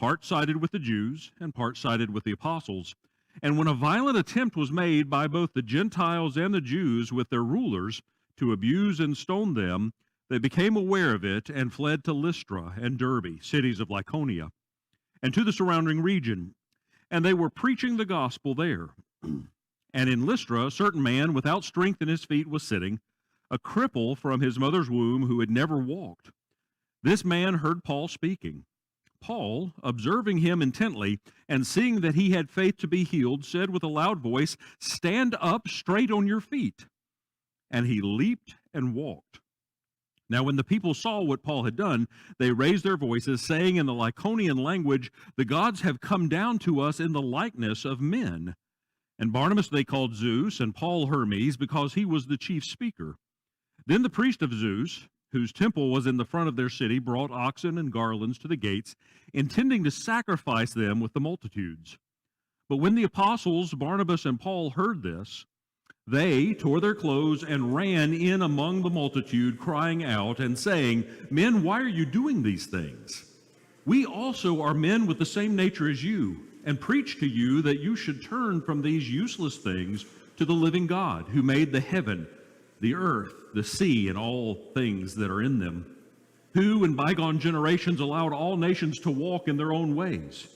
Part sided with the Jews, and part sided with the apostles. And when a violent attempt was made by both the Gentiles and the Jews with their rulers to abuse and stone them, they became aware of it and fled to Lystra and Derbe, cities of Lycaonia, and to the surrounding region. And they were preaching the gospel there. And in Lystra, a certain man without strength in his feet was sitting, a cripple from his mother's womb who had never walked. This man heard Paul speaking. Paul, observing him intently and seeing that he had faith to be healed, said with a loud voice, "Stand up straight on your feet." And he leaped and walked. Now when the people saw what Paul had done, they raised their voices, saying in the Lycaonian language, "The gods have come down to us in the likeness of men." And Barnabas they called Zeus, and Paul Hermes, because he was the chief speaker. Then the priest of Zeus, whose temple was in the front of their city, brought oxen and garlands to the gates, intending to sacrifice them with the multitudes. But when the apostles Barnabas and Paul heard this, they tore their clothes and ran in among the multitude, crying out and saying, "Men, why are you doing these things? We also are men with the same nature as you, and preach to you that you should turn from these useless things to the living God, who made the heaven, the earth, the sea, and all things that are in them, who in bygone generations allowed all nations to walk in their own ways.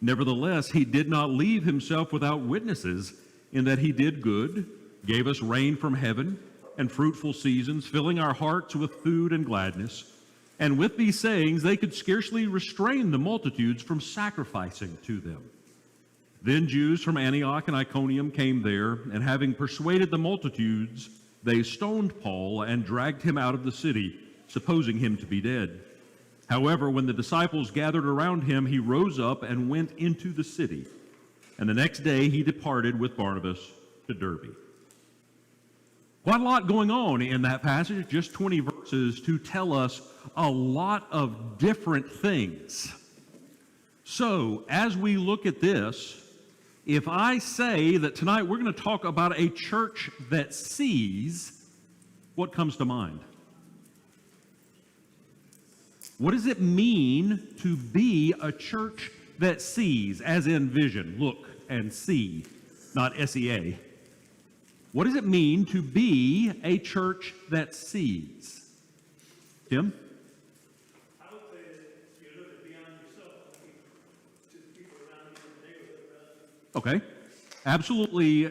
Nevertheless, he did not leave himself without witnesses, in that he did good, gave us rain from heaven, and fruitful seasons, filling our hearts with food and gladness. And with these sayings, they could scarcely restrain the multitudes from sacrificing to them. Then Jews from Antioch and Iconium came there, and having persuaded the multitudes, they stoned Paul and dragged him out of the city, supposing him to be dead. However, when the disciples gathered around him, he rose up and went into the city. And the next day he departed with Barnabas to Derbe. Quite a lot going on in that passage, just 20 verses to tell us a lot of different things. So, as we look at this, if I say that tonight we're going to talk about a church that sees, what comes to mind? What does it mean to be a church that sees, as in vision, look and see, not S-E-A? What does it mean to be a church that sees? Tim? I would say that you look beyond yourself to the people around you in the neighborhood. Okay. Absolutely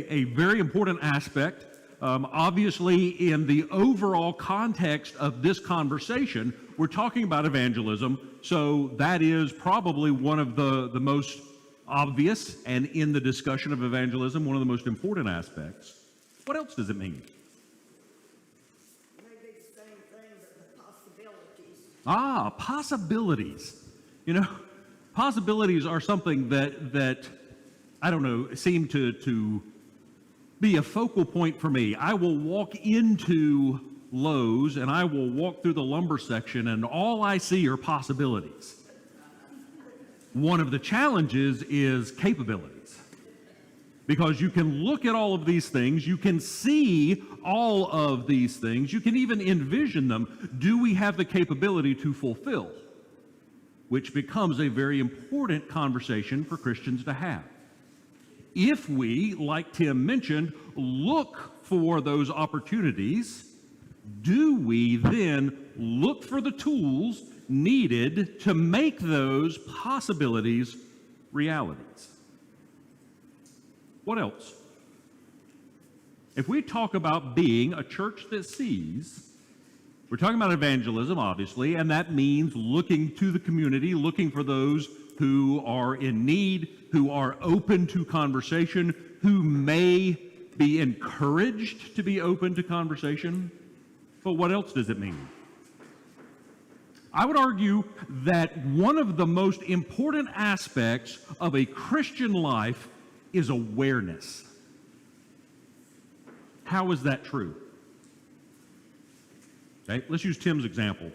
a very important aspect. Obviously, in the overall context of this conversation, we're talking about evangelism, so that is probably one of the most obvious, and in the discussion of evangelism, one of the most important aspects. What else does it mean? Maybe the same thing, but the possibilities. Possibilities. You know, possibilities are something that I don't know, seem to be a focal point for me. I will walk into Lowe's and I will walk through the lumber section and all I see are possibilities. One of the challenges is capabilities, because you can look at all of these things, you can see all of these things, you can even envision them. Do we have the capability to fulfill? Which becomes a very important conversation for Christians to have. If we, like Tim mentioned, look for those opportunities, do we then look for the tools needed to make those possibilities realities? What else? If we talk about being a church that sees, we're talking about evangelism, obviously, and that means looking to the community, looking for those who are in need, who are open to conversation, who may be encouraged to be open to conversation. But what else does it mean? I would argue that one of the most important aspects of a Christian life is awareness. How is that true? Okay, let's use Tim's example.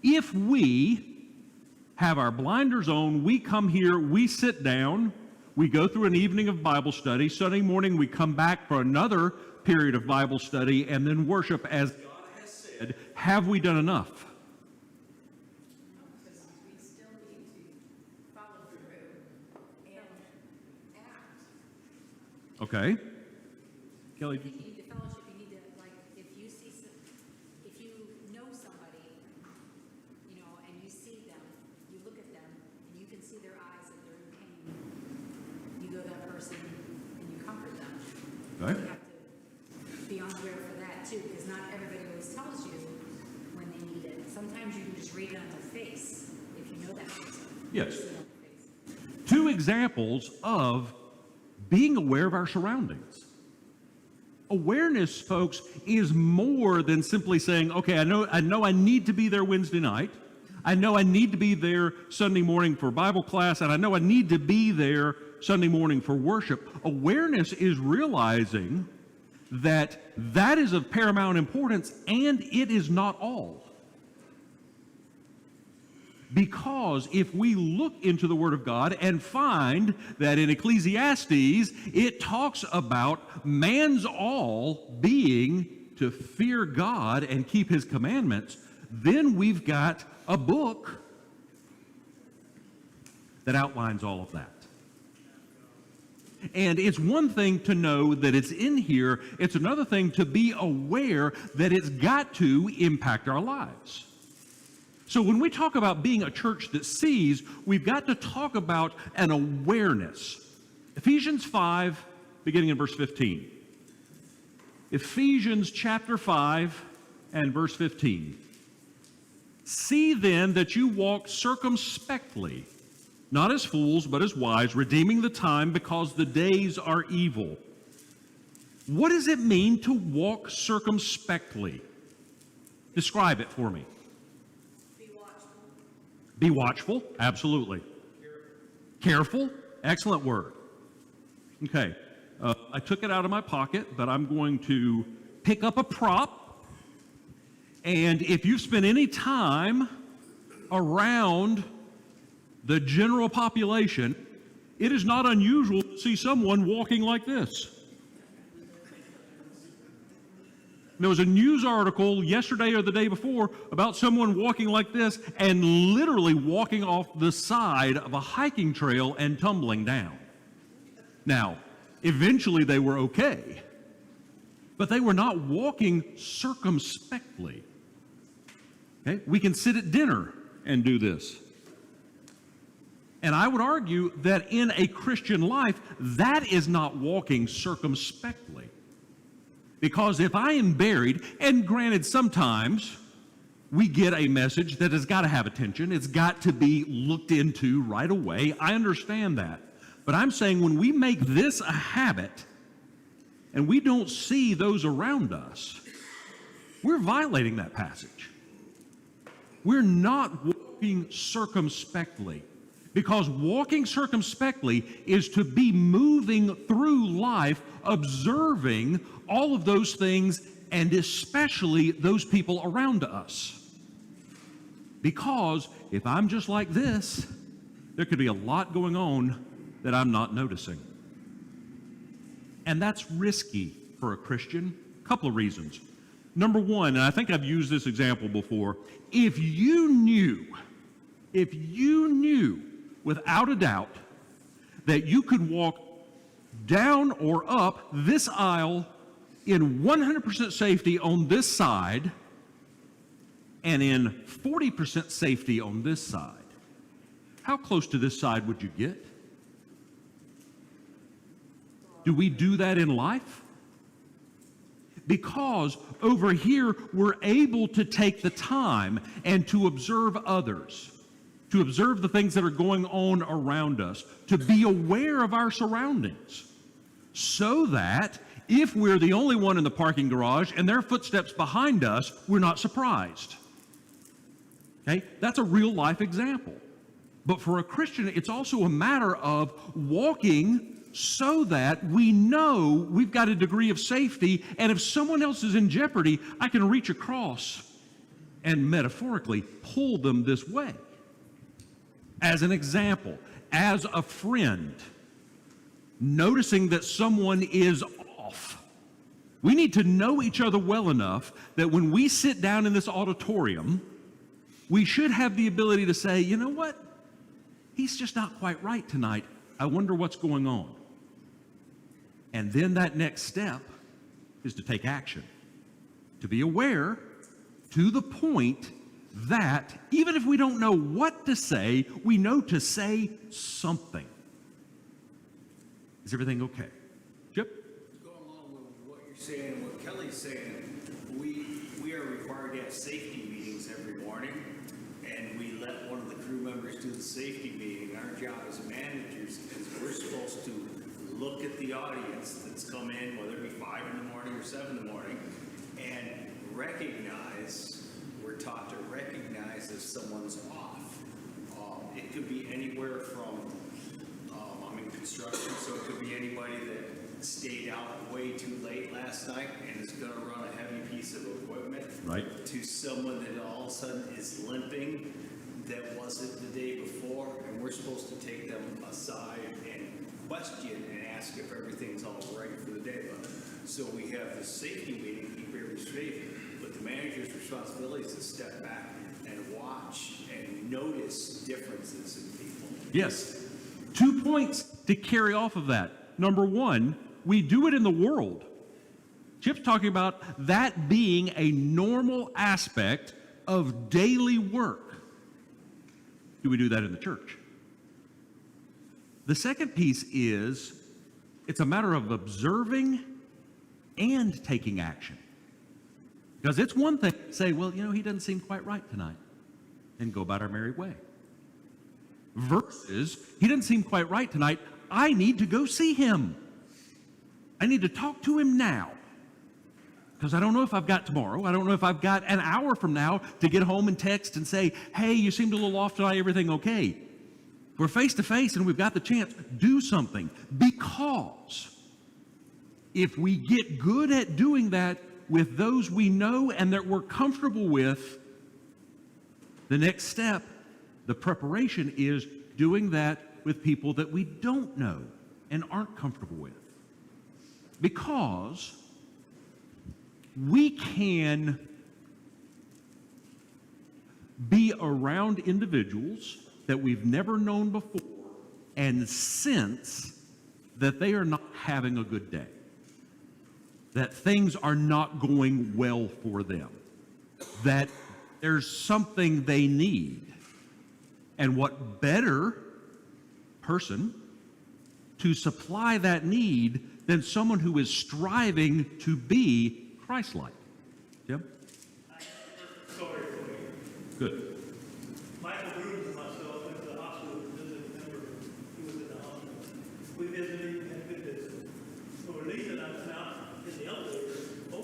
If we have our blinders on, we come here, we sit down, we go through an evening of Bible study, Sunday morning we come back for another period of Bible study, and then worship as God has said, have we done enough? Because we still need to Okay. Kelly, I think you need to fellowship, you need to, like, if you see, if you know somebody, you know, and you see them, you look at them, and you can see their eyes that they're in pain, you go to that person and you comfort them. Okay. You have to be on the alert for that too, because not everybody always tells you when they need it. Sometimes you can just read it on their face, if you know that person. Yes. See it on their face. two examples of being aware of our surroundings. Awareness, folks, is more than simply saying, okay, I know I need to be there Wednesday night. I know I need to be there Sunday morning for Bible class, and I know I need to be there Sunday morning for worship. Awareness is realizing that that is of paramount importance, and it is not all. Because if we look into the Word of God and find that in Ecclesiastes it talks about man's all being to fear God and keep His commandments, then we've got a book that outlines all of that. And it's one thing to know that it's in here, it's another thing to be aware that it's got to impact our lives. So when we talk about being a church that sees, we've got to talk about an awareness. Ephesians 5, beginning in verse 15. Ephesians chapter 5 and verse 15. See then that you walk circumspectly, not as fools, but as wise, redeeming the time because the days are evil. What does it mean to walk circumspectly? Describe it for me. Be watchful, absolutely. Careful, excellent word. Okay, I took it out of my pocket, but I'm going to pick up a prop. And if you've spent any time around the general population, it is not unusual to see someone walking like this. There was a news article yesterday or the day before about someone walking like this and literally walking off the side of a hiking trail and tumbling down. Now, eventually they were okay, but they were not walking circumspectly. Okay? We can sit at dinner and do this. And I would argue that in a Christian life, that is not walking circumspectly. Because if I am buried, and granted sometimes we get a message that has got to have attention, it's got to be looked into right away, I understand that. But I'm saying when we make this a habit and we don't see those around us, we're violating that passage. We're not walking circumspectly. Because walking circumspectly is to be moving through life, observing all of those things, and especially those people around us. Because if I'm just like this, there could be a lot going on that I'm not noticing. And that's risky for a Christian. A couple of reasons. Number one, and I think I've used this example before, if you knew without a doubt that you could walk down or up this aisle in 100% safety on this side and in 40% safety on this side, how close to this side would you get? Do we do that in life? Because over here we're able to take the time and to observe others, to observe the things that are going on around us, to be aware of our surroundings, so that if we're the only one in the parking garage and there are footsteps behind us, we're not surprised. Okay? That's a real life example. But for a Christian, it's also a matter of walking so that we know we've got a degree of safety, and if someone else is in jeopardy, I can reach across and metaphorically pull them this way. As an example, as a friend, noticing that someone is off, we need to know each other well enough that when we sit down in this auditorium, we should have the ability to say, you know what? He's just not quite right tonight. I wonder what's going on. And then that next step is to take action, to be aware to the point that even if we don't know what to say, we know to say something. Is everything okay? Chip? Go along with what you're saying and what Kelly's saying, we are required to have safety meetings every morning, and we let one of the crew members do the safety meeting. Our job as managers is we're supposed to look at the audience that's come in, whether it be 5 in the morning or 7 in the morning, and recognize, we're taught to recognize if someone's off. It could be anywhere from, I'm in construction, so it could be anybody that stayed out way too late last night and is going to run a heavy piece of equipment, Right. to someone that all of a sudden is limping that wasn't the day before, and we're supposed to take them aside and question and ask if everything's all right for the day. So we have the safety meeting, keep everybody safe, but the manager's responsibility is to step back and watch and notice differences in people. Yes. 2 points to carry off of that. Number one, we do it in the world. Chip's talking about that being a normal aspect of daily work. Do we do that in the church? The second piece is it's a matter of observing and taking action. Because it's one thing to say, well, he doesn't seem quite right tonight, and go about our merry way. Versus, he doesn't seem quite right tonight, I need to go see him. I need to talk to him now. Because I don't know if I've got tomorrow. I don't know if I've got an hour from now to get home and text and say, hey, you seemed a little off tonight, everything okay? We're face to face and we've got the chance. Do something. Because if we get good at doing that with those we know and that we're comfortable with, the next step, the preparation, is doing that with people that we don't know and aren't comfortable with. Because we can be around individuals that we've never known before and sense that they are not having a good day, that things are not going well for them, that there's something they need. And what better person to supply that need than someone who is striving to be Christ-like? Jim? Sorry for you. Good. Michael Bruce and myself went to the hospital to visit a member. He was in the hospital. We visited him and good visit. So we're leaving, I went out in the elevator. Oh,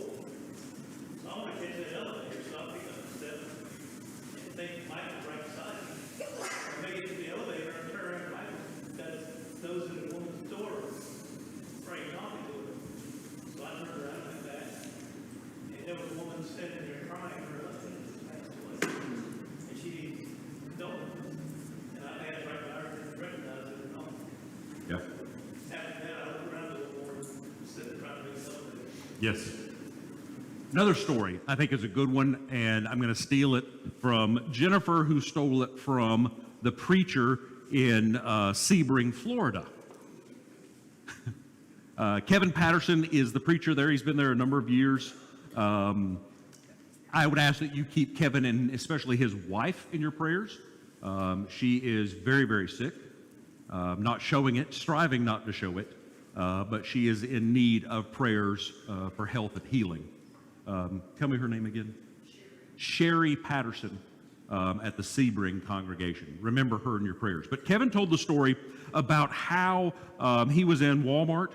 so I want to catch that elevator, so I pick up the step and think Michael's right beside me. I make it to the elevator and turn around, Michael goes in the woman's door, spraying coffee to her. So I turned around and went back, and there was a woman sitting there crying. Her husband was passed away, and she needed condolences. And I passed right by her and didn't recognize her at all. Yeah. After that, I looked around a little more instead of trying to make something. Yes. Another story I think is a good one, and I'm going to steal it from Jennifer, who stole it from the preacher in Sebring, Florida. Kevin Patterson is the preacher there. He's been there a number of years. I would ask that you keep Kevin and especially his wife in your prayers. She is very, very sick, not showing it, striving not to show it, but she is in need of prayers for health and healing. Tell me her name again. Sherry Patterson at the Sebring congregation. Remember her in your prayers. But Kevin told the story about how he was in Walmart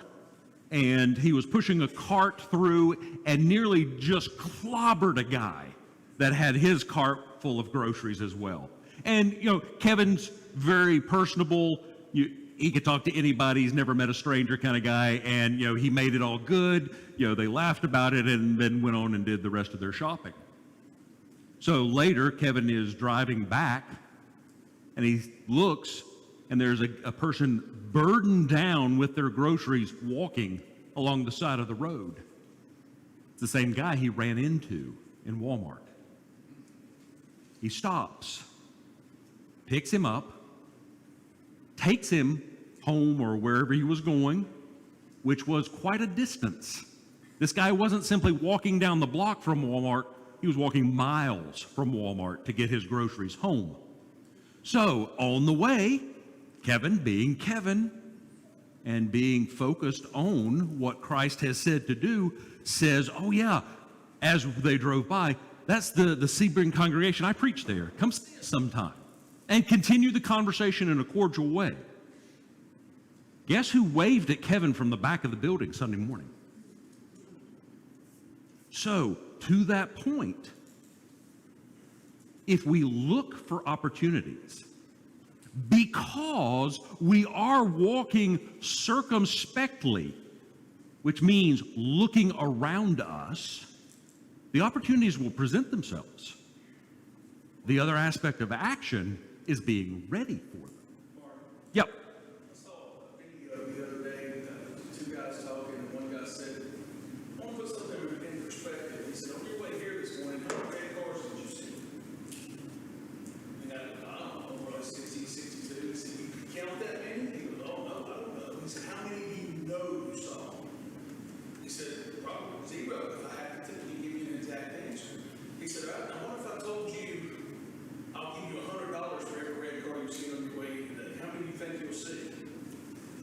and he was pushing a cart through and nearly just clobbered a guy that had his cart full of groceries as well. And, Kevin's very personable. He could talk to anybody. He's never met a stranger kind of guy. And, he made it all good. They laughed about it and then went on and did the rest of their shopping. So later, Kevin is driving back and he looks and there's a person burdened down with their groceries walking along the side of the road. It's the same guy he ran into in Walmart. He stops, picks him up, takes him home or wherever he was going, which was quite a distance. This guy wasn't simply walking down the block from Walmart, he was walking miles from Walmart to get his groceries home. So, on the way, Kevin, being Kevin, and being focused on what Christ has said to do, says, oh yeah, as they drove by, that's the Sebring congregation. I preach there. Come see us sometime. And continue the conversation in a cordial way. Guess who waved at Kevin from the back of the building Sunday morning? So, to that point, if we look for opportunities, because we are walking circumspectly, which means looking around us, the opportunities will present themselves. The other aspect of action is being ready for them. Yep. I saw a video the other day, two guys talking, and one guy said, I want to put something in perspective. He said, on your way here this morning, how many red cars did you see? And I don't know, probably 60, 62. He said, you count that many? He goes, oh, no, I don't know. He said, how many do you know you saw? He said, probably 0 if I had to give you an exact answer. He said, now what if I told you, I'll give you $100 for every red car you've seen on your way here today? How many do you think you'll see?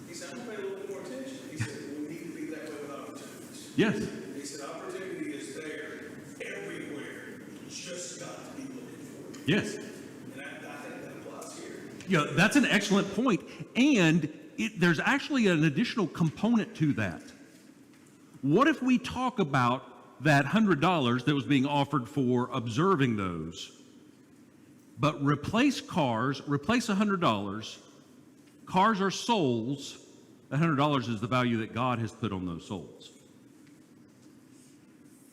He said, I'm going to pay a little bit more attention. He said, we need to be that way with opportunities. Yes. He said, opportunity is there everywhere. You just got to be looking for it. Yes. And I think that applies here. Yeah, that's an excellent point. And there's actually an additional component to that. What if we talk about that $100 that was being offered for observing those, but replace $100, cars are souls, that $100 is the value that God has put on those souls.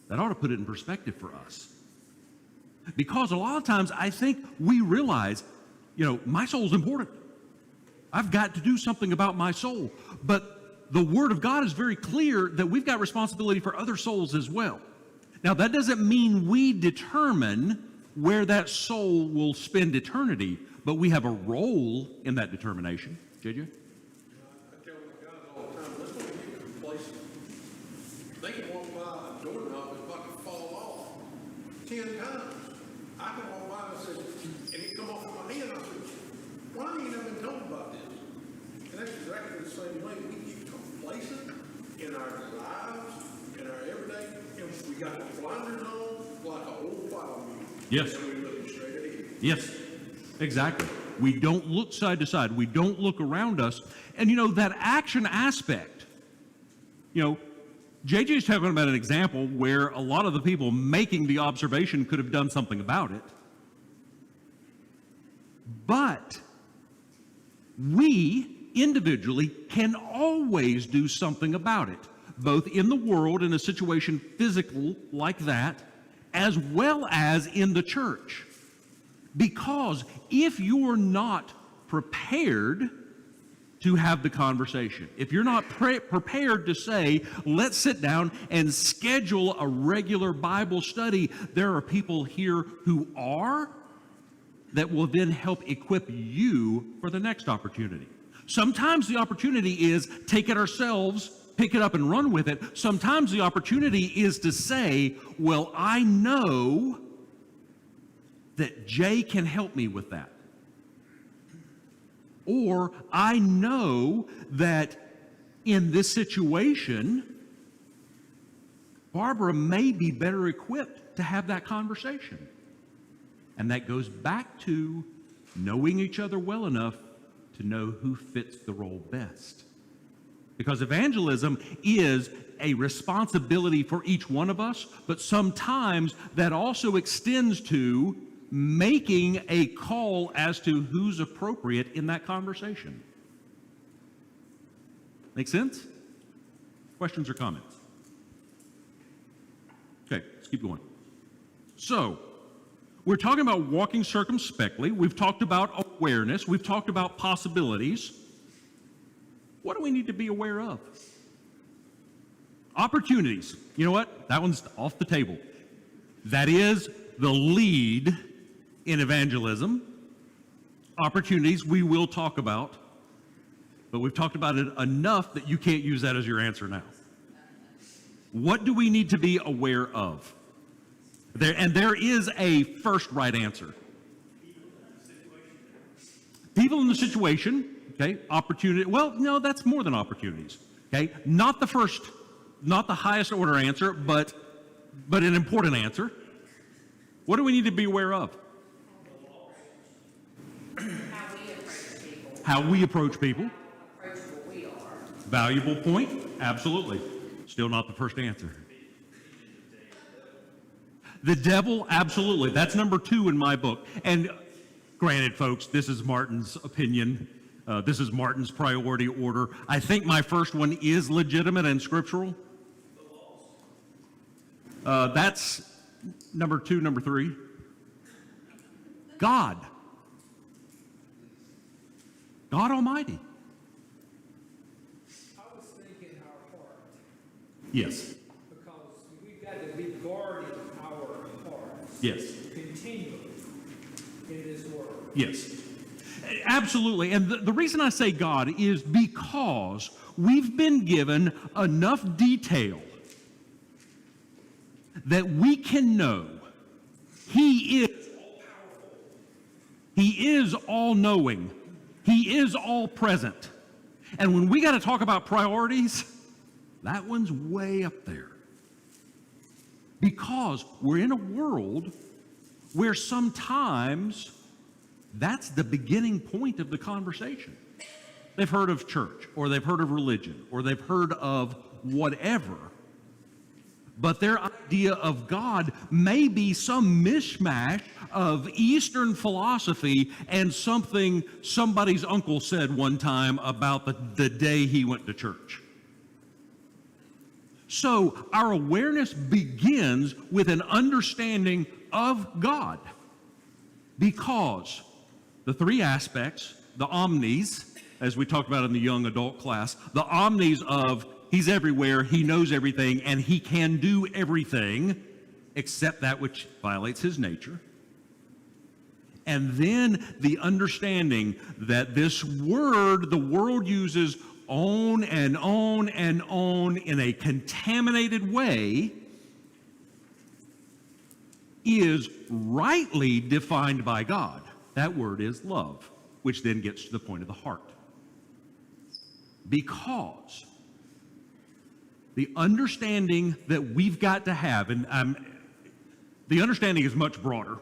That ought to put it in perspective for us. Because a lot of times I think we realize, my soul's important. I've got to do something about my soul. But the Word of God is very clear that we've got responsibility for other souls as well. Now, that doesn't mean we determine where that soul will spend eternity, but we have a role in that determination. JJ? I tell my guys all the time, let's not get complacent. They can walk by a doorknob that's about to fall off 10 times. I can walk by and say, and it come off of my hand, I said, why ain't you never been told about this? And that's exactly the same way. We get complacent in our lives, in our everyday, and we got the blinders on like an old wild mule. Yes. And we look straight ahead. Yes, exactly. We don't look side to side. We don't look around us. And that action aspect, JJ's talking about an example where a lot of the people making the observation could have done something about it. But we individually can always do something about it, both in the world in a situation physical like that, as well as in the church. Because if you're not prepared to have the conversation, if you're not prepared to say, let's sit down and schedule a regular Bible study, there are people here who are, that will then help equip you for the next opportunity. Sometimes the opportunity is take it ourselves, pick it up and run with it. Sometimes the opportunity is to say, well, I know that Jay can help me with that. Or I know that in this situation, Barbara may be better equipped to have that conversation. And that goes back to knowing each other well enough to know who fits the role best. Because evangelism is a responsibility for each one of us, but sometimes that also extends to making a call as to who's appropriate in that conversation. Make sense? Questions or comments? Okay, let's keep going. So, we're talking about walking circumspectly. We've talked about awareness. We've talked about possibilities. What do we need to be aware of? Opportunities. You know what? That one's off the table. That is the lead in evangelism. Opportunities we will talk about. but we've talked about it enough that you can't use that as your answer now. What do we need to be aware of? There is a first right answer. People in the situation, okay, opportunity, well, no, that's more than opportunities, okay? Not the first, not the highest order answer, but an important answer. What do we need to be aware of? How we approach people. How approachable we are. Valuable point, absolutely. Still not the first answer. The devil, absolutely. That's number 2 in my book. And granted, folks, this is Martin's opinion. This is Martin's priority order. I think my first one is legitimate and scriptural. That's number 2, number 3. God. God Almighty. I was thinking our heart, Yes. because we've got to be guarding our hearts Yes. continually in this world. Yes. Absolutely. And the reason I say God is because we've been given enough detail that we can know He is all-powerful. He is all-knowing. He is all-present. And when we got to talk about priorities, that one's way up there. Because we're in a world where sometimes that's the beginning point of the conversation. They've heard of church, or they've heard of religion, or they've heard of whatever. But their idea of God may be some mishmash of Eastern philosophy and something somebody's uncle said one time about the day he went to church. So our awareness begins with an understanding of God, because the 3 aspects, the omnis, as we talked about in the young adult class, the omnis of He's everywhere, He knows everything, and He can do everything except that which violates His nature. And then the understanding that this word the world uses on and on and on in a contaminated way is rightly defined by God. That word is love, which then gets to the point of the heart. Because the understanding that we've got to have, and the understanding is much broader,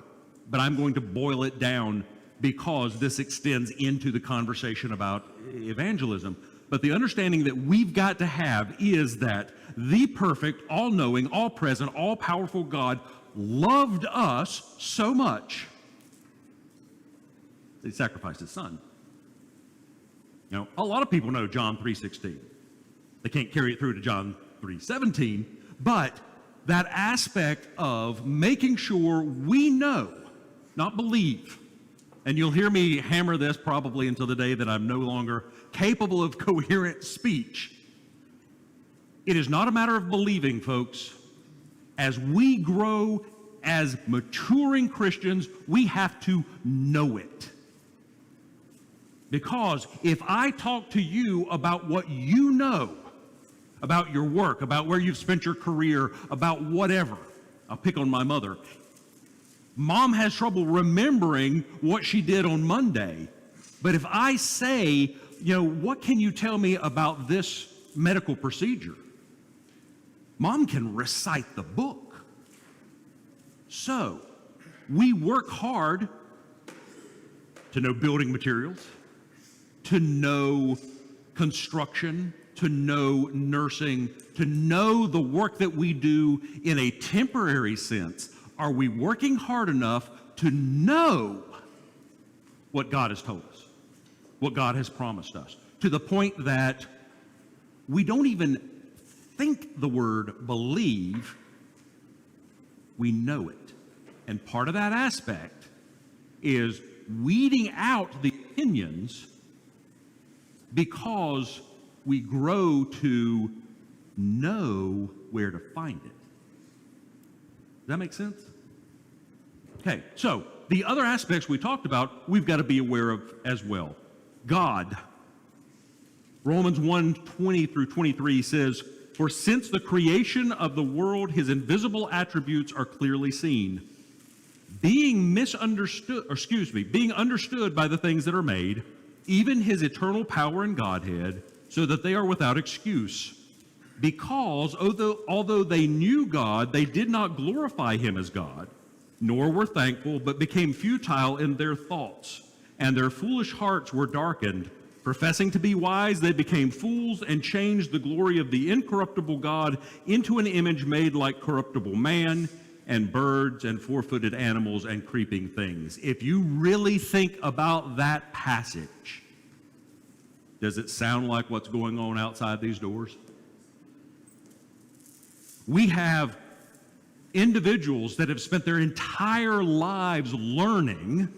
but I'm going to boil it down because this extends into the conversation about evangelism. But the understanding that we've got to have is that the perfect, all-knowing, all-present, all-powerful God loved us so much that He sacrificed His Son. You know, a lot of people know John 3:16. They can't carry it through to John 3:17, but that aspect of making sure we know, not believe, and you'll hear me hammer this probably until the day that I'm no longer capable of coherent speech. It is not a matter of believing, folks. As we grow as maturing Christians, we have to know it. Because if I talk to you about what you know, about your work, about where you've spent your career, about whatever, I'll pick on my mother. Mom has trouble remembering what she did on Monday. But if I say, you know, what can you tell me about this medical procedure? Mom can recite the book. So, we work hard to know building materials, to know construction, to know nursing, to know the work that we do in a temporary sense. Are we working hard enough to know what God has told us, what God has promised us, to the point that we don't even think the word believe, we know it. And part of that aspect is weeding out the opinions because we grow to know where to find it. Does that make sense? Okay, so the other aspects we talked about, we've got to be aware of as well. God. Romans 1:20 through 23 says, "For since the creation of the world, his invisible attributes are clearly seen, being understood by the things that are made, even his eternal power and Godhead, so that they are without excuse. Because although they knew God, they did not glorify him as God, nor were thankful, but became futile in their thoughts, and their foolish hearts were darkened. Professing to be wise, they became fools and changed the glory of the incorruptible God into an image made like corruptible man and birds and four-footed animals and creeping things." If you really think about that passage, does it sound like what's going on outside these doors? We have individuals that have spent their entire lives learning,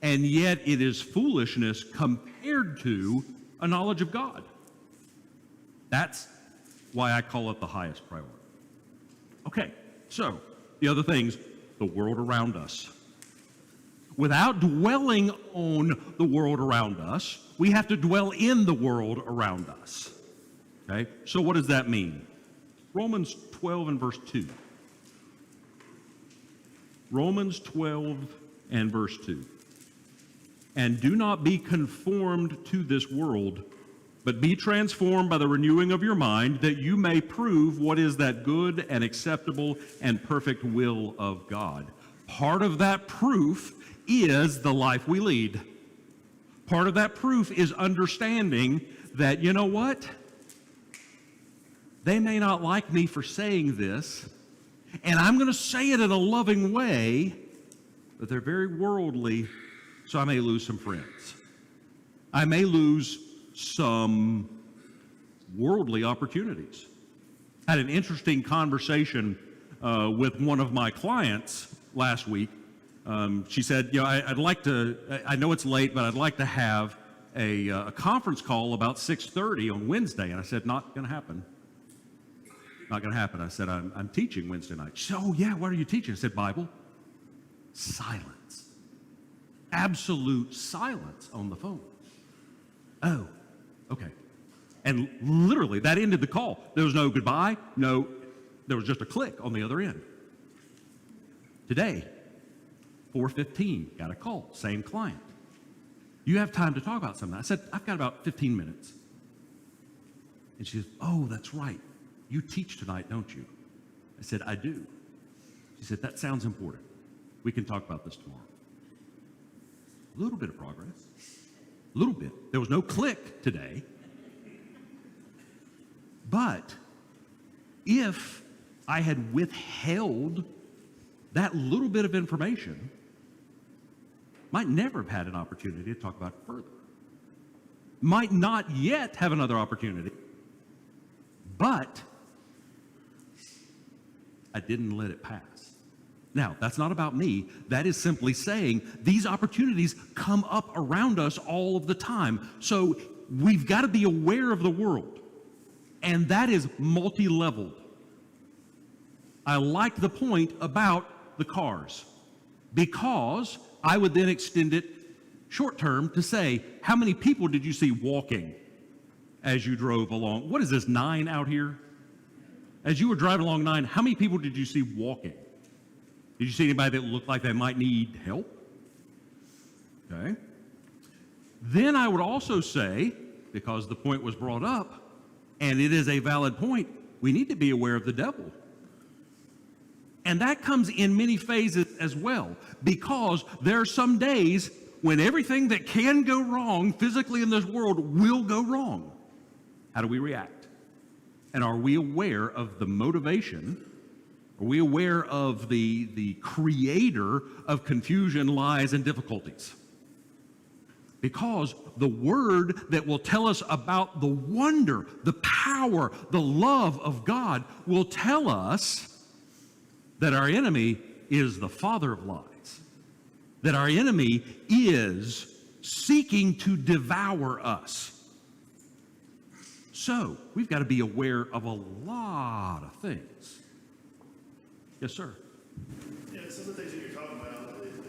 and yet it is foolishness compared to a knowledge of God. That's why I call it the highest priority. Okay, so the other things, the world around us. Without dwelling on the world around us, we have to dwell in the world around us. Okay, so what does that mean? Romans 12 and verse 2. Romans 12 and verse 2. "And do not be conformed to this world, but be transformed by the renewing of your mind, that you may prove what is that good and acceptable and perfect will of God." Part of that proof is the life we lead. Part of that proof is understanding that, you know what? They may not like me for saying this, and I'm going to say it in a loving way, but they're very worldly, so I may lose some friends. I may lose some worldly opportunities. I had an interesting conversation with one of my clients last week. She said, I'd like to, I know it's late, but I'd like to have a conference call about 6:30 on Wednesday. And I said, not going to happen. Not going to happen. I said, I'm teaching Wednesday night. She said, oh, yeah, what are you teaching? I said, Bible. Silence. Absolute silence on the phone. Oh, okay. And literally, that ended the call. There was no goodbye. No, there was just a click on the other end. Today, 4:15, got a call, same client. You have time to talk about something? I said, I've got about 15 minutes. And she says, oh, that's right. You teach tonight, don't you? I said, I do. She said, that sounds important. We can talk about this tomorrow. A little bit of progress. A little bit. There was no click today. But if I had withheld that little bit of information, might never have had an opportunity to talk about it further. Might not yet have another opportunity, but I didn't let it pass. Now, that's not about me. That is simply saying these opportunities come up around us all of the time. So we've got to be aware of the world, and that is multi-leveled. I like the point about the cars, because I would then extend it short term to say, how many people did you see walking as you drove along? What is this, 9 out here? As you were driving along 9, how many people did you see walking? Did you see anybody that looked like they might need help? Okay. Then I would also say, because the point was brought up, and it is a valid point, we need to be aware of the devil. And that comes in many phases as well, because there are some days when everything that can go wrong physically in this world will go wrong. How do we react? And are we aware of the motivation? Are we aware of the creator of confusion, lies, and difficulties? Because the word that will tell us about the wonder, the power, the love of God will tell us that our enemy is the father of lies, that our enemy is seeking to devour us. So we've got to be aware of a lot of things. Yes, sir. Yeah, some of the things that you're talking about, I think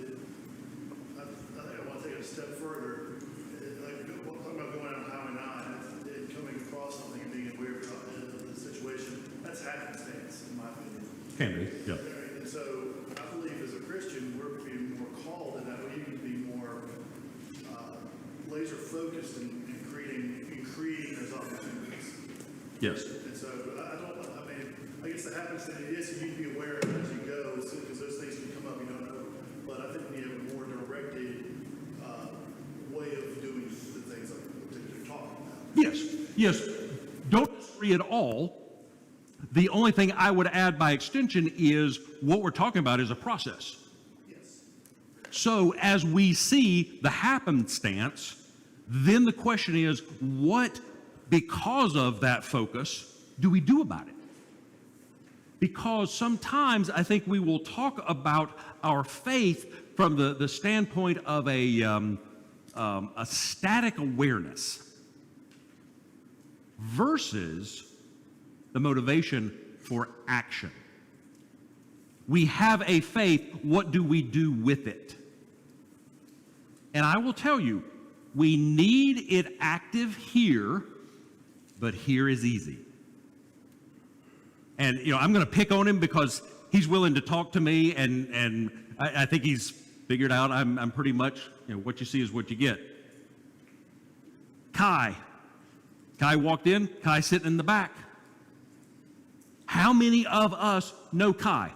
I want to take it a step further. Like talking about going Can be, yeah. And so I believe as a Christian, we're being more called in that we need to be more laser focused in creating those opportunities. Yes. And so I guess the happens that it is, you need to be aware of it as you go, because those things can come up, you don't know. But I think we have a more directed way of doing the things like that you're talking about. Yes. Don't disagree at all. The only thing I would add by extension is what we're talking about is a process. Yes. So as we see the happenstance, then the question is, what, because of that focus, do we do about it? Because sometimes I think we will talk about our faith from the standpoint of a static awareness versus the motivation for action. We have a faith, what do we do with it? And I will tell you, we need it active here, but here is easy. And, I'm going to pick on him because he's willing to talk to me, and I think he's figured out I'm pretty much, what you see is what you get. Kai walked in, Kai sitting in the back. How many of us know Kai?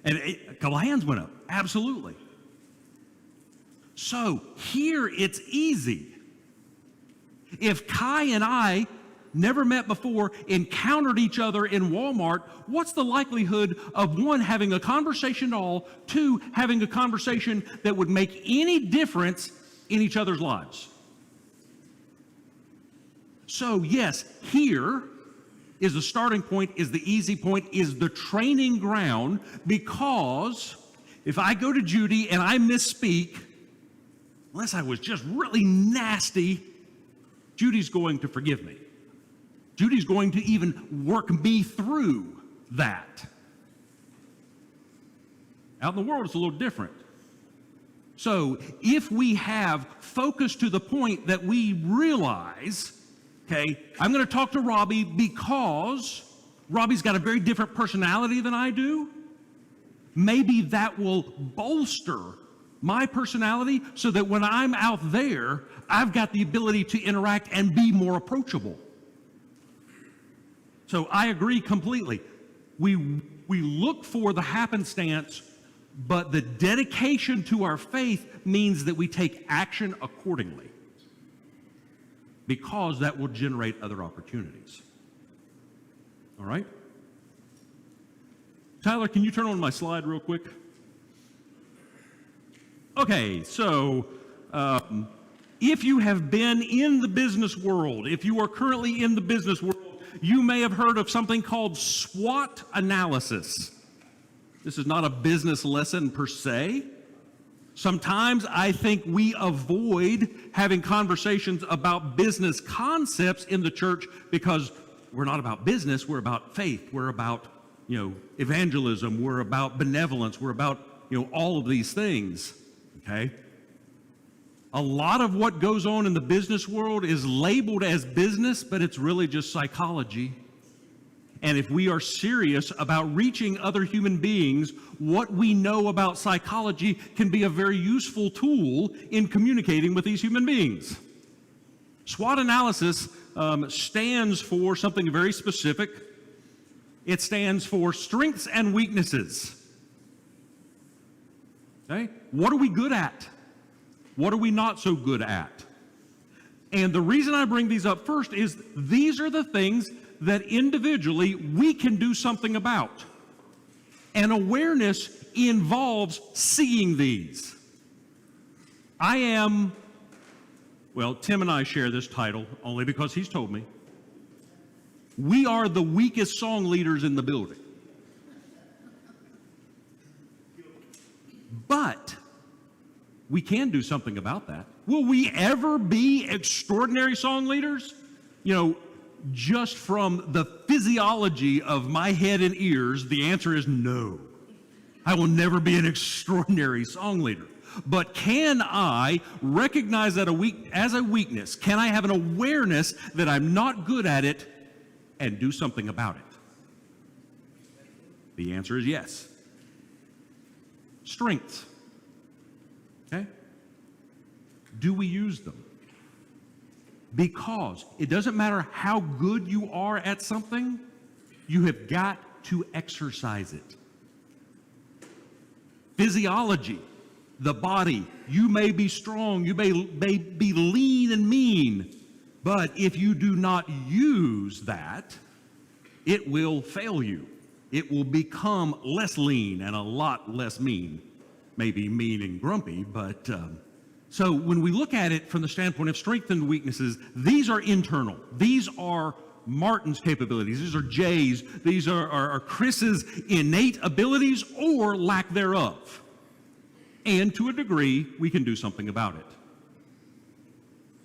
And a couple hands went up. Absolutely. So here it's easy. If Kai and I never met before, encountered each other in Walmart, what's the likelihood of one, having a conversation at all, two, having a conversation that would make any difference in each other's lives? So yes, here is the starting point, is the easy point, is the training ground, because if I go to Judy and I misspeak, unless I was just really nasty, Judy's going to forgive me. Judy's going to even work me through that. Out in the world, it's a little different. So if we have focus to the point that we realize, okay, I'm going to talk to Robbie because Robbie's got a very different personality than I do, maybe that will bolster my personality so that when I'm out there, I've got the ability to interact and be more approachable. So I agree completely. We look for the happenstance, but the dedication to our faith means that we take action accordingly, because that will generate other opportunities. All right? Tyler, can you turn on my slide real quick? Okay, so if you have been in the business world, if you are currently in the business world, you may have heard of something called SWOT analysis. This is not a business lesson per se. Sometimes I think we avoid having conversations about business concepts in the church because we're not about business, we're about faith, we're about, evangelism, we're about benevolence, we're about, all of these things, okay? A lot of what goes on in the business world is labeled as business, but it's really just psychology. And if we are serious about reaching other human beings, what we know about psychology can be a very useful tool in communicating with these human beings. SWOT analysis stands for something very specific. It stands for strengths and weaknesses. Okay? What are we good at? What are we not so good at? And the reason I bring these up first is these are the things that individually we can do something about. And awareness involves seeing these. Tim and I share this title only because he's told me. We are the weakest song leaders in the building. But we can do something about that. Will we ever be extraordinary song leaders? Just from the physiology of my head and ears, the answer is no. I will never be an extraordinary song leader. But can I recognize that as a weakness? Can I have an awareness that I'm not good at it and do something about it? The answer is yes. Strengths. Okay? Do we use them? Because it doesn't matter how good you are at something, you have got to exercise it. Physiology, the body, you may be strong, you may be lean and mean, but if you do not use that, it will fail you. It will become less lean and a lot less mean. Maybe mean and grumpy, but so when we look at it from the standpoint of strengths and weaknesses, these are internal. These are Martin's capabilities. These are Jay's. These are Chris's innate abilities or lack thereof. And to a degree, we can do something about it.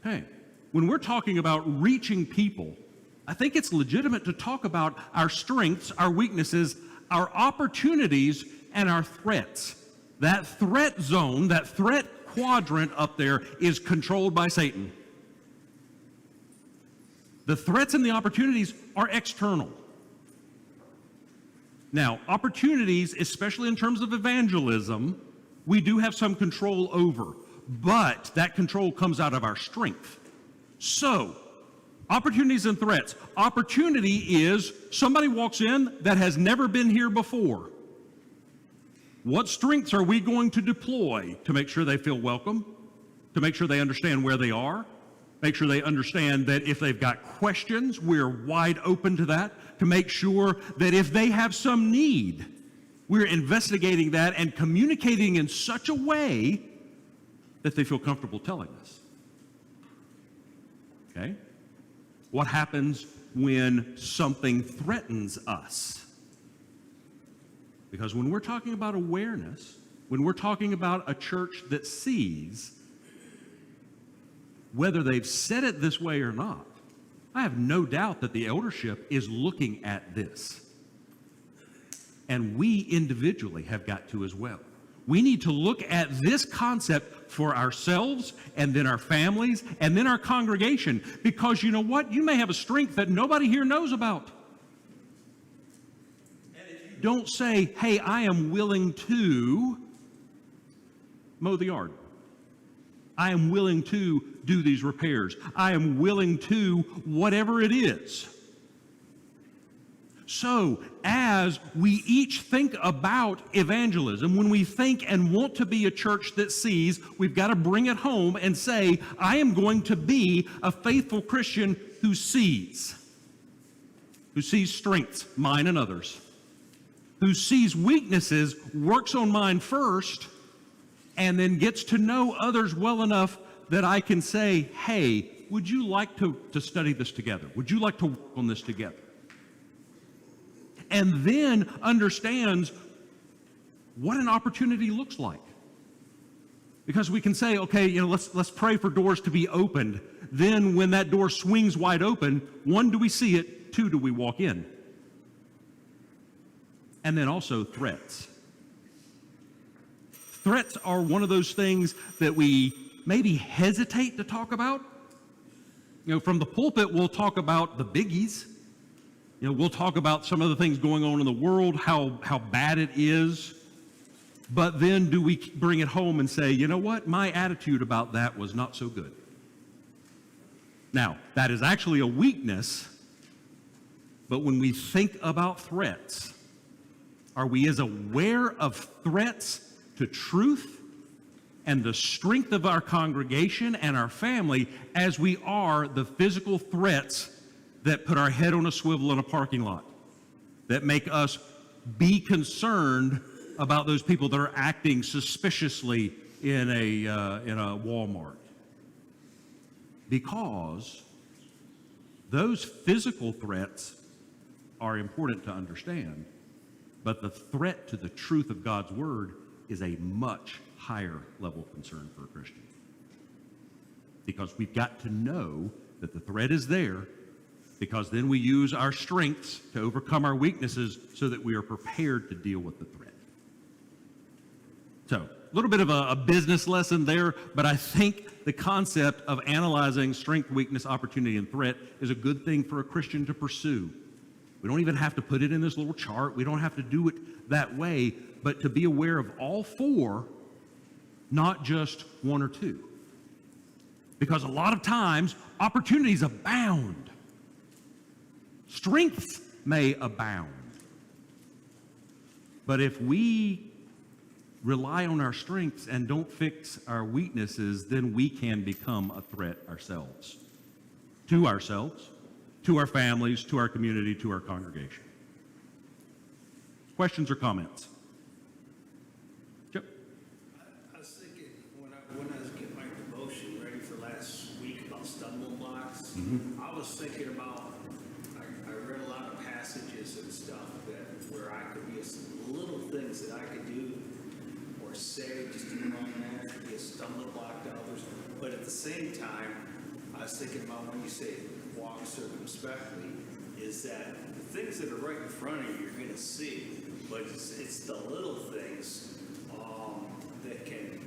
Hey, when we're talking about reaching people, I think it's legitimate to talk about our strengths, our weaknesses, our opportunities, and our threats. That threat zone, that threat quadrant up there is controlled by Satan. The threats and the opportunities are external. Now, opportunities, especially in terms of evangelism, we do have some control over, but that control comes out of our strength. So, opportunities and threats. Opportunity is somebody walks in that has never been here before. What strengths are we going to deploy to make sure they feel welcome, to make sure they understand where they are, make sure they understand that if they've got questions, we're wide open to that, to make sure that if they have some need, we're investigating that and communicating in such a way that they feel comfortable telling us. Okay? What happens when something threatens us? Because when we're talking about awareness, when we're talking about a church that sees, whether they've said it this way or not, I have no doubt that the eldership is looking at this. And we individually have got to as well. We need to look at this concept for ourselves and then our families and then our congregation, because you know what? You may have a strength that nobody here knows about. Don't say, hey, I am willing to mow the yard. I am willing to do these repairs. I am willing to whatever it is. So, as we each think about evangelism, when we think and want to be a church that sees, we've got to bring it home and say, I am going to be a faithful Christian who sees strengths, mine and others, who sees weaknesses, works on mine first, and then gets to know others well enough that I can say, hey, would you like to study this together? Would you like to work on this together? And then understands what an opportunity looks like. Because we can say, okay, let's pray for doors to be opened. Then when that door swings wide open, 1, do we see it? 2, do we walk in? And then also threats. Threats are one of those things that we maybe hesitate to talk about. From the pulpit, we'll talk about the biggies. We'll talk about some of the things going on in the world, how bad it is. But then do we bring it home and say, you know what? My attitude about that was not so good. Now, that is actually a weakness, but when we think about threats, are we as aware of threats to truth and the strength of our congregation and our family as we are the physical threats that put our head on a swivel in a parking lot, that make us be concerned about those people that are acting suspiciously in a Walmart? Because those physical threats are important to understand, but the threat to the truth of God's word is a much higher level of concern for a Christian. Because we've got to know that the threat is there, because then we use our strengths to overcome our weaknesses so that we are prepared to deal with the threat. So, a little bit of a business lesson there, but I think the concept of analyzing strength, weakness, opportunity, and threat is a good thing for a Christian to pursue. We don't even have to put it in this little chart. We don't have to do it that way, but to be aware of all four, not just one or two. Because a lot of times, opportunities abound. Strengths may abound. But if we rely on our strengths and don't fix our weaknesses, then we can become a threat ourselves, to our families, to our community, to our congregation. Questions or comments? Yep. I was thinking, when I was getting my devotion ready for last week about stumbling blocks, I was thinking about, I read a lot of passages and stuff that where I could be little things that I could do or say just in the wrong manner could be a stumbling block to others. But at the same time, I was thinking about when you say walk circumspectly, is that the things that are right in front of you you're going to see, but it's the little things that can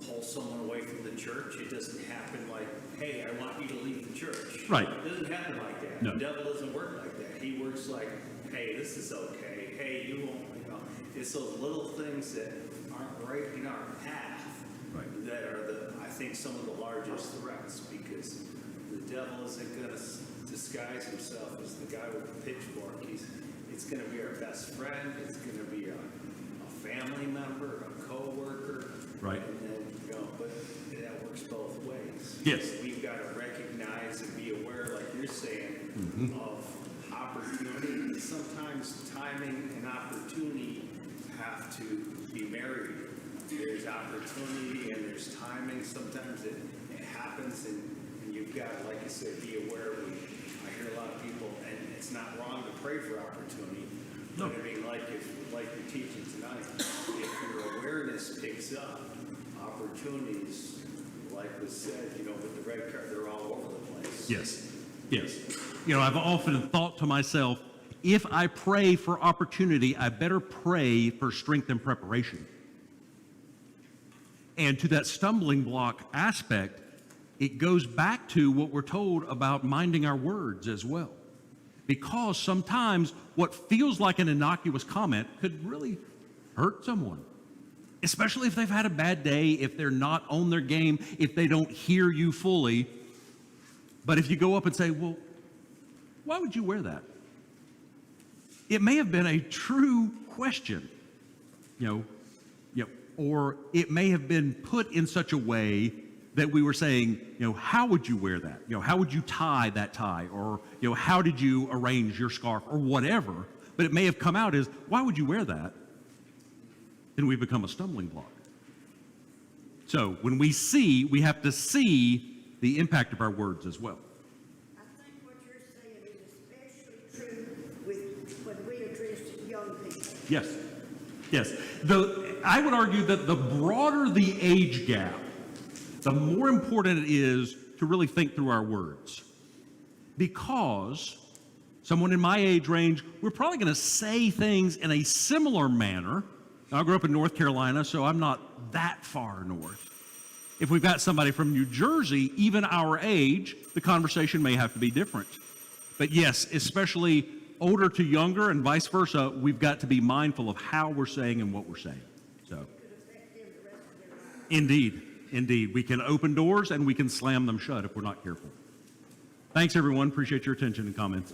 pull someone away from the church. It doesn't happen like, hey, I want you to leave the church. Right. It doesn't happen like that. No. The devil doesn't work like that. He works like, hey, this is okay. Hey, you won't, it's those little things that aren't right in our path that are I think some of the largest threats, because the devil isn't going to disguise himself as the guy with the pitchfork. It's going to be our best friend. It's going to be a family member, a co-worker. Right. And then, but that works both ways. Yes. We've got to recognize and be aware, like you're saying, of opportunity. Sometimes timing and opportunity have to be married. There's opportunity and there's timing. Sometimes it happens, and you've got to, like you said, be aware. I hear a lot of people, and it's not wrong to pray for opportunity. No. But I mean, like you're teaching tonight, if your awareness picks up, opportunities, like was said, with the red card, they're all over the place. Yes. Yes. I've often thought to myself, if I pray for opportunity, I better pray for strength and preparation. And to that stumbling block aspect, it goes back to what we're told about minding our words as well. Because sometimes what feels like an innocuous comment could really hurt someone, especially if they've had a bad day, if they're not on their game, if they don't hear you fully. But if you go up and say, well, why would you wear that? It may have been a true question, or it may have been put in such a way that we were saying, how would you wear that? How would you tie that tie? Or, how did you arrange your scarf or whatever? But it may have come out as, why would you wear that? Then we become a stumbling block. So when we have to see the impact of our words as well. I think what you're saying is especially true with when we address young people. Yes. Yes. I would argue that the broader the age gap, the more important it is to really think through our words. Because someone in my age range, we're probably going to say things in a similar manner. I grew up in North Carolina, so I'm not that far north. If we've got somebody from New Jersey, even our age, the conversation may have to be different. But yes, especially older to younger and vice versa, we've got to be mindful of how we're saying and what we're saying. So, indeed. We can open doors and we can slam them shut if we're not careful. Thanks, everyone. Appreciate your attention and comments.